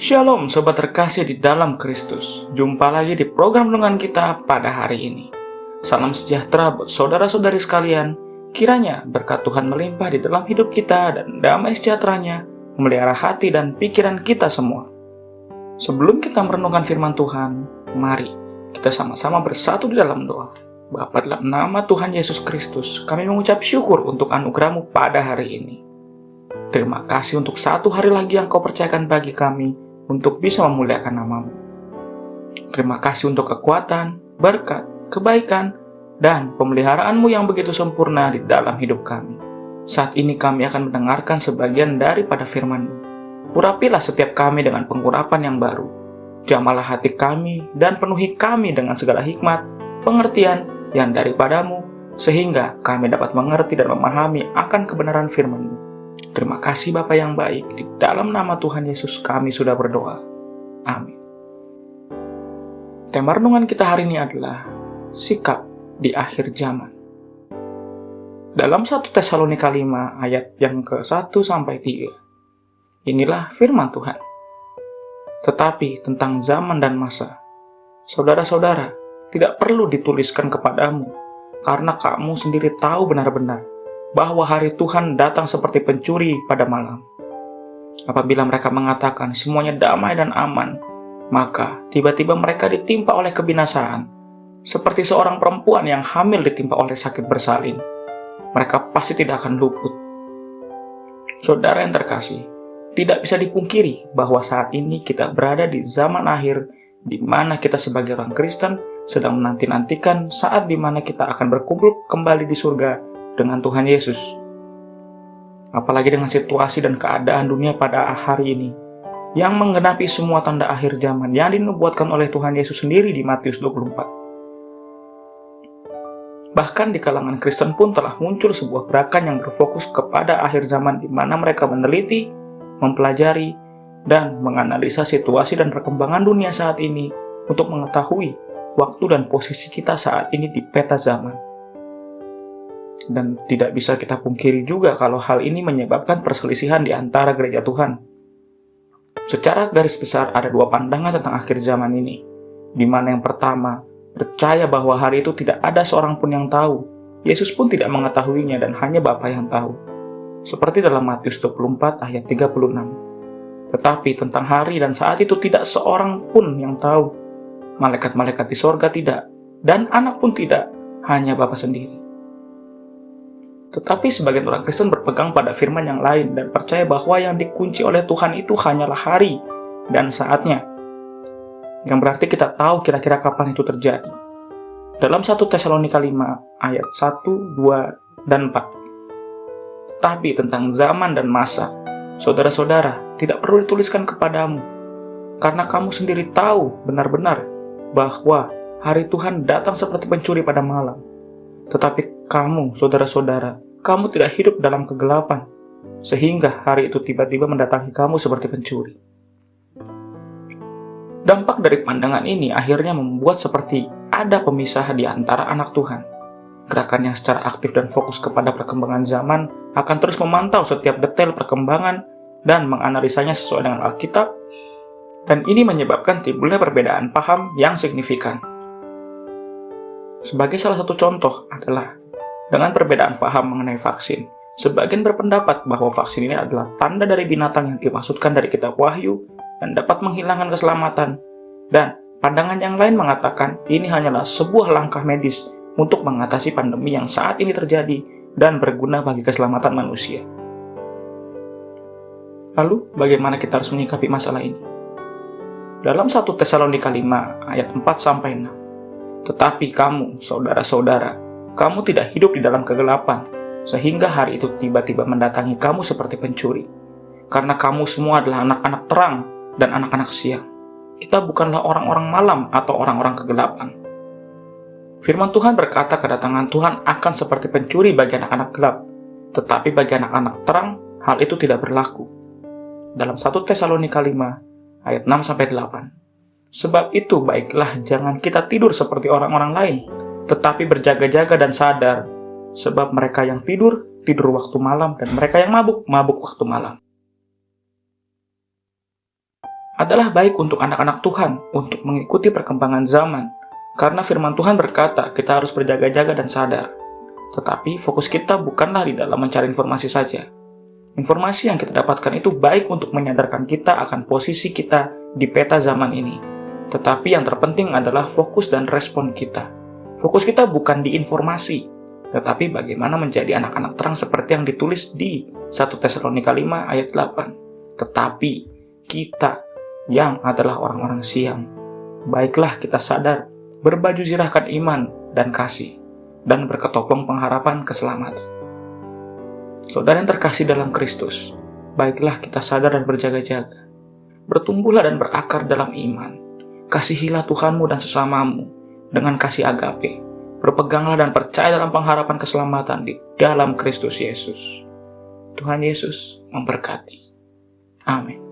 Shalom sobat terkasih di dalam Kristus. Jumpa lagi di program renungan kita pada hari ini. Salam sejahtera buat saudara-saudari sekalian. Kiranya berkat Tuhan melimpah di dalam hidup kita dan damai sejahteranya memelihara hati dan pikiran kita semua. Sebelum kita merenungkan firman Tuhan, mari kita sama-sama bersatu di dalam doa. Bapa, dalam nama Tuhan Yesus Kristus, kami mengucap syukur untuk anugerah-Mu pada hari ini. Terima kasih untuk satu hari lagi yang Kau percayakan bagi kami untuk bisa memuliakan nama-Mu. Terima kasih untuk kekuatan, berkat, kebaikan, dan pemeliharaan-Mu yang begitu sempurna di dalam hidup kami. Saat ini kami akan mendengarkan sebagian daripada firman-Mu. Urapilah setiap kami dengan pengurapan yang baru. Jamalah hati kami dan penuhi kami dengan segala hikmat, pengertian yang daripada-Mu, sehingga kami dapat mengerti dan memahami akan kebenaran firman-Mu. Terima kasih Bapa yang baik, di dalam nama Tuhan Yesus kami sudah berdoa. Amin. Tema renungan kita hari ini adalah sikap di akhir zaman. Dalam 1 Tesalonika 5 ayat yang ke-1-3. Inilah firman Tuhan. Tetapi tentang zaman dan masa, saudara-saudara, tidak perlu dituliskan kepadamu, karena kamu sendiri tahu benar-benar bahwa hari Tuhan datang seperti pencuri pada malam. Apabila mereka mengatakan semuanya damai dan aman, maka tiba-tiba mereka ditimpa oleh kebinasaan, seperti seorang perempuan yang hamil ditimpa oleh sakit bersalin. Mereka pasti tidak akan luput. Saudara yang terkasih, tidak bisa dipungkiri bahwa saat ini kita berada di zaman akhir, di mana kita sebagai orang Kristen sedang menanti-nantikan saat di mana kita akan berkumpul kembali di surga dengan Tuhan Yesus. Apalagi dengan situasi dan keadaan dunia pada hari ini yang menggenapi semua tanda akhir zaman yang dinubuatkan oleh Tuhan Yesus sendiri di Matius 24. Bahkan di kalangan Kristen pun telah muncul sebuah gerakan yang berfokus kepada akhir zaman, di mana mereka meneliti, mempelajari, dan menganalisa situasi dan perkembangan dunia saat ini untuk mengetahui waktu dan posisi kita saat ini di peta zaman. Dan tidak bisa kita pungkiri juga kalau hal ini menyebabkan perselisihan di antara gereja Tuhan. Secara garis besar ada dua pandangan tentang akhir zaman ini, di mana yang pertama percaya bahwa hari itu tidak ada seorang pun yang tahu. Yesus pun tidak mengetahuinya dan hanya Bapa yang tahu. Seperti dalam Matius 24 ayat 36. Tetapi tentang hari dan saat itu tidak seorang pun yang tahu. Malaikat-malaikat di sorga tidak, dan anak pun tidak, hanya Bapa sendiri. Tetapi sebagian orang Kristen berpegang pada firman yang lain dan percaya bahwa yang dikunci oleh Tuhan itu hanyalah hari dan saatnya. Yang berarti kita tahu kira-kira kapan itu terjadi. Dalam 1 Tesalonika 5 ayat 1, 2, dan 4. Tapi tentang zaman dan masa, saudara-saudara, tidak perlu dituliskan kepadamu, karena kamu sendiri tahu benar-benar bahwa hari Tuhan datang seperti pencuri pada malam. Tetapi kamu, saudara-saudara, kamu tidak hidup dalam kegelapan, sehingga hari itu tiba-tiba mendatangi kamu seperti pencuri. Dampak dari pandangan ini akhirnya membuat seperti ada pemisah di antara anak Tuhan. Gerakan yang secara aktif dan fokus kepada perkembangan zaman akan terus memantau setiap detail perkembangan dan menganalisanya sesuai dengan Alkitab, dan ini menyebabkan timbulnya perbedaan paham yang signifikan. Sebagai salah satu contoh adalah dengan perbedaan paham mengenai vaksin. Sebagian berpendapat bahwa vaksin ini adalah tanda dari binatang yang dimaksudkan dari kitab Wahyu dan dapat menghilangkan keselamatan. Dan pandangan yang lain mengatakan ini hanyalah sebuah langkah medis untuk mengatasi pandemi yang saat ini terjadi dan berguna bagi keselamatan manusia. Lalu, bagaimana kita harus menyikapi masalah ini? Dalam 1 Tesalonika 5 ayat 4-6. Tetapi kamu, saudara-saudara, kamu tidak hidup di dalam kegelapan, sehingga hari itu tiba-tiba mendatangi kamu seperti pencuri. Karena kamu semua adalah anak-anak terang dan anak-anak siang. Kita bukanlah orang-orang malam atau orang-orang kegelapan. Firman Tuhan berkata kedatangan Tuhan akan seperti pencuri bagi anak-anak gelap, tetapi bagi anak-anak terang, hal itu tidak berlaku. Dalam 1 Tesalonika 5 ayat 6-8. Sebab itu baiklah jangan kita tidur seperti orang-orang lain, tetapi berjaga-jaga dan sadar, sebab mereka yang tidur waktu malam, dan mereka yang mabuk waktu malam. adalah baik untuk anak-anak Tuhan untuk mengikuti perkembangan zaman, karena firman Tuhan berkata kita harus berjaga-jaga dan sadar. Tetapi fokus kita bukanlah di dalam mencari informasi saja. Informasi yang kita dapatkan itu baik untuk menyadarkan kita akan posisi kita di peta zaman ini. Tetapi yang terpenting adalah fokus dan respon kita. Fokus kita bukan di informasi, tetapi bagaimana menjadi anak-anak terang seperti yang ditulis di 1 Tesalonika 5 ayat 8. Tetapi kita yang adalah orang-orang siang, baiklah kita sadar, berbaju zirahkan iman dan kasih, dan berketopeng pengharapan keselamatan. Saudara yang terkasih dalam Kristus, baiklah kita sadar dan berjaga-jaga. Bertumbuhlah dan berakar dalam iman. Kasihilah Tuhanmu dan sesamamu dengan kasih agape. Berpeganglah dan percaya dalam pengharapan keselamatan di dalam Kristus Yesus. Tuhan Yesus memberkati. Amin.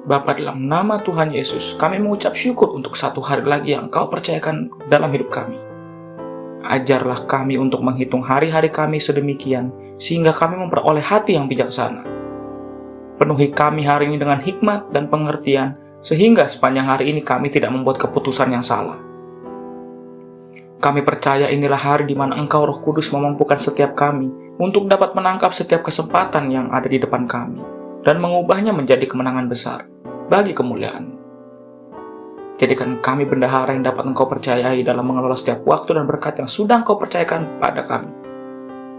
Bapa, dalam nama Tuhan Yesus, kami mengucap syukur untuk satu hari lagi yang Kau percayakan dalam hidup kami. Ajarlah kami untuk menghitung hari-hari kami sedemikian, sehingga kami memperoleh hati yang bijaksana. Penuhi kami hari ini dengan hikmat dan pengertian, sehingga sepanjang hari ini kami tidak membuat keputusan yang salah. Kami percaya inilah hari di mana Engkau Roh Kudus memampukan setiap kami untuk dapat menangkap setiap kesempatan yang ada di depan kami, dan mengubahnya menjadi kemenangan besar bagi kemuliaan. Jadikan kami bendahara yang dapat Engkau percayai dalam mengelola setiap waktu dan berkat yang sudah Engkau percayakan pada kami.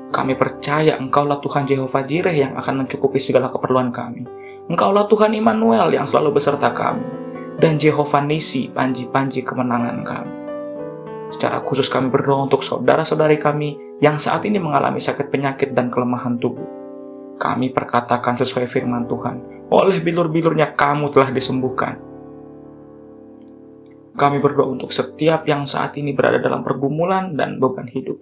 Kami percaya Engkaulah Tuhan Jehovah Jireh yang akan mencukupi segala keperluan kami. Engkaulah Tuhan Immanuel yang selalu beserta kami, dan Jehovah Nisi, panji-panji kemenangan kami. Secara khusus kami berdoa untuk saudara-saudari kami yang saat ini mengalami sakit penyakit dan kelemahan tubuh. Kami perkatakan sesuai firman Tuhan, oleh bilur-bilurnya kamu telah disembuhkan. Kami berdoa untuk setiap yang saat ini berada dalam pergumulan dan beban hidup.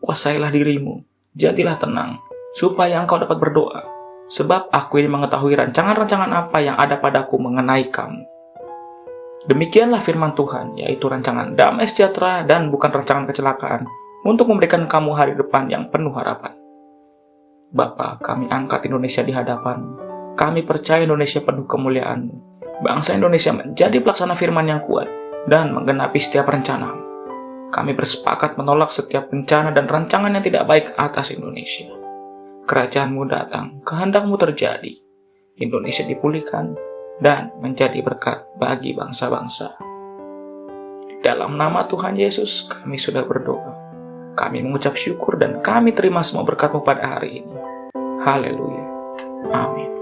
Kuasailah dirimu, jadilah tenang, supaya engkau dapat berdoa, sebab aku ini mengetahui rancangan-rancangan apa yang ada padaku mengenai kamu. Demikianlah firman Tuhan, yaitu rancangan damai sejahtera dan bukan rancangan kecelakaan, untuk memberikan kamu hari depan yang penuh harapan. Bapa, kami angkat Indonesia di hadapan. Kami percaya Indonesia penuh kemuliaan-Mu. Bangsa Indonesia menjadi pelaksana firman yang kuat dan menggenapi setiap rencana. Kami bersepakat menolak setiap bencana dan rancangan yang tidak baik atas Indonesia. Kerajaan-Mu datang, kehendak-Mu terjadi. Indonesia dipulihkan dan menjadi berkat bagi bangsa-bangsa. Dalam nama Tuhan Yesus, kami sudah berdoa. Kami mengucap syukur dan kami terima semua berkat-Mu pada hari ini. Haleluya. Amin.